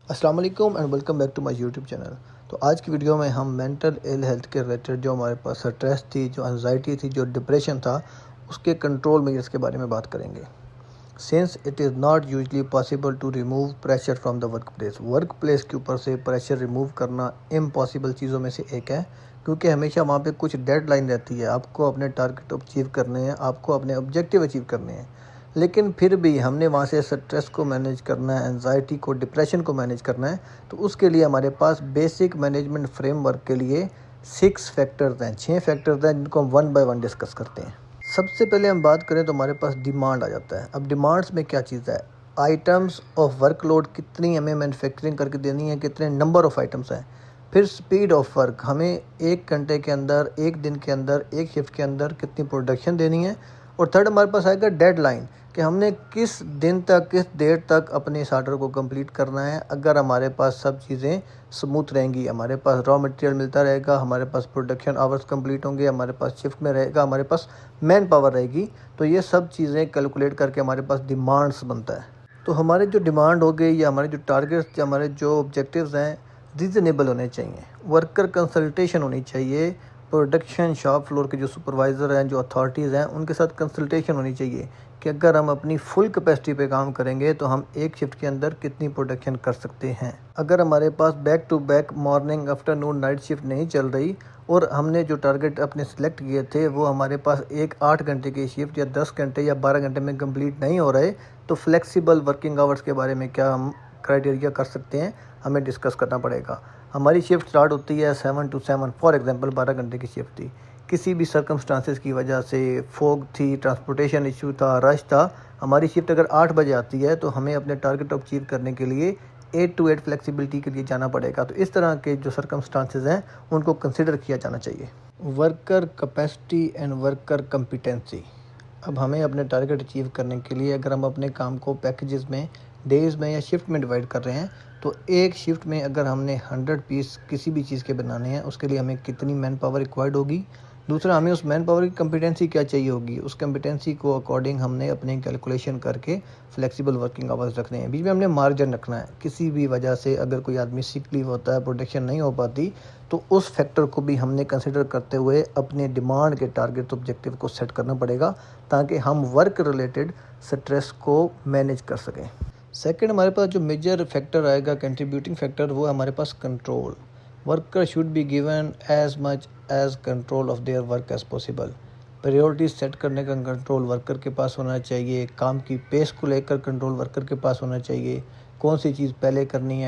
अस्सलाम वालेकुम and welcome back to my YouTube channel. तो आज की वीडियो में हम मेंटल इल हेल्थ के रिलेटेड जो हमारे पास स्ट्रेस थी, जो एंजाइटी थी, जो डिप्रेशन था, उसके कंट्रोल मेजर्स के बारे में बात करेंगे। Since it is not usually possible to remove pressure from the workplace के ऊपर से प्रेशर रिमूव करना इम्पॉसिबल चीज़ों में से एक है, क्योंकि हमेशा वहाँ पे कुछ डेडलाइन रहती है। आपको अपने टारगेट अचीव करने हैं, आपको अपने ऑब्जेक्टिव अचीव करने हैं, लेकिन फिर भी हमने वहाँ से स्ट्रेस को मैनेज करना है, एंजाइटी को, डिप्रेशन को मैनेज करना है। तो उसके लिए हमारे पास बेसिक मैनेजमेंट फ्रेमवर्क के लिए 6 फैक्टर्स हैं, 6 फैक्टर्स हैं, जिनको हम वन बाय वन डिस्कस करते हैं। सबसे पहले हम बात करें तो हमारे पास डिमांड आ जाता है। अब डिमांड्स में क्या चीज़ है? आइटम्स ऑफ वर्कलोड, कितनी हमें मैन्युफैक्चरिंग करके देनी है, कितने नंबर ऑफ़ आइटम्स हैं। फिर स्पीड ऑफ वर्क, हमें 1 घंटे के अंदर, 1 दिन के अंदर, 1 शिफ्ट के अंदर कितनी प्रोडक्शन देनी है। और थर्ड हमारे पास आएगा डेडलाइन, कि हमने किस दिन तक, किस देर तक अपने इस आर्डर को कंप्लीट करना है। अगर हमारे पास सब चीज़ें स्मूथ रहेंगी, हमारे पास रॉ मटेरियल मिलता रहेगा, हमारे पास प्रोडक्शन आवर्स कंप्लीट होंगे, हमारे पास शिफ्ट में रहेगा, हमारे पास मैन पावर रहेगी, तो ये सब चीज़ें कैलकुलेट करके हमारे पास डिमांड्स बनता है। तो हमारे जो डिमांड हो गई, या हमारे जो टारगेट्स, या हमारे जो ऑब्जेक्टिव्स हैं, रीज़नेबल होने चाहिए। वर्कर कंसल्टेशन होनी चाहिए। प्रोडक्शन शॉप फ्लोर के जो सुपरवाइज़र हैं, जो अथॉरिटीज़ हैं, उनके साथ कंसल्टेशन होनी चाहिए कि अगर हम अपनी फुल कैपेसिटी पे काम करेंगे तो हम एक शिफ्ट के अंदर कितनी प्रोडक्शन कर सकते हैं। अगर हमारे पास back to back morning, afternoon, night shift नहीं चल रही और हमने जो टारगेट अपने सेलेक्ट किए थे वो हमारे पास एक 8 घंटे की शिफ्ट या 10 घंटे या 12 घंटे में कंप्लीट नहीं हो रहे, तो फ्लेक्सिबल वर्किंग आवर्स के बारे में क्या हम क्राइटेरिया कर सकते हैं, हमें डिस्कस करना पड़ेगा। हमारी शिफ्ट स्टार्ट होती है 7 to 7, फॉर एग्जांपल 12 घंटे की शिफ्ट थी। किसी भी सर्कमस्टांसेस की वजह से, फॉग थी, ट्रांसपोर्टेशन इशू था, रश था, हमारी शिफ्ट अगर 8 बजे आती है तो हमें अपने टारगेट अचीव करने के लिए 8 to 8 फ्लेक्सिबिलिटी के लिए जाना पड़ेगा। तो इस तरह के जो सर्कमस्टांसेस हैं उनको कंसिडर किया जाना चाहिए। Worker capacity and worker competency. अब हमें अपने टारगेट अचीव करने के लिए अगर हम अपने काम को पैकेजेस में, डेज़ में या शिफ्ट में डिवाइड कर रहे हैं, तो एक शिफ्ट में अगर हमने 100 पीस किसी भी चीज़ के बनाने हैं, उसके लिए हमें कितनी मैन पावर रिक्वायर्ड होगी। दूसरा, हमें उस मैन पावर की कम्पिटेंसी क्या चाहिए होगी। उस कम्पिटेंसी को अकॉर्डिंग हमने अपने कैलकुलेशन करके फ्लेक्सिबल वर्किंग आवर्स रखने हैं। बीच में हमने मार्जिन रखना है। किसी भी वजह से अगर कोई आदमी सिक लीव होता है, प्रोडक्शन नहीं हो पाती, तो उस फैक्टर को भी हमने कंसिडर करते हुए अपने डिमांड के टारगेट ऑब्जेक्टिव को सेट करना पड़ेगा, ताकि हम वर्क रिलेटेड स्ट्रेस को मैनेज कर सकें। सेकंड, हमारे पास जो मेजर फैक्टर आएगा, कंट्रीब्यूटिंग फैक्टर, वो हमारे पास control. Worker should be given as much as control of their work as possible. Priorities set करने का कंट्रोल वर्कर के पास होना चाहिए। काम की पेस को लेकर कंट्रोल वर्कर के पास होना चाहिए। कौन सी चीज़ पहले करनी है,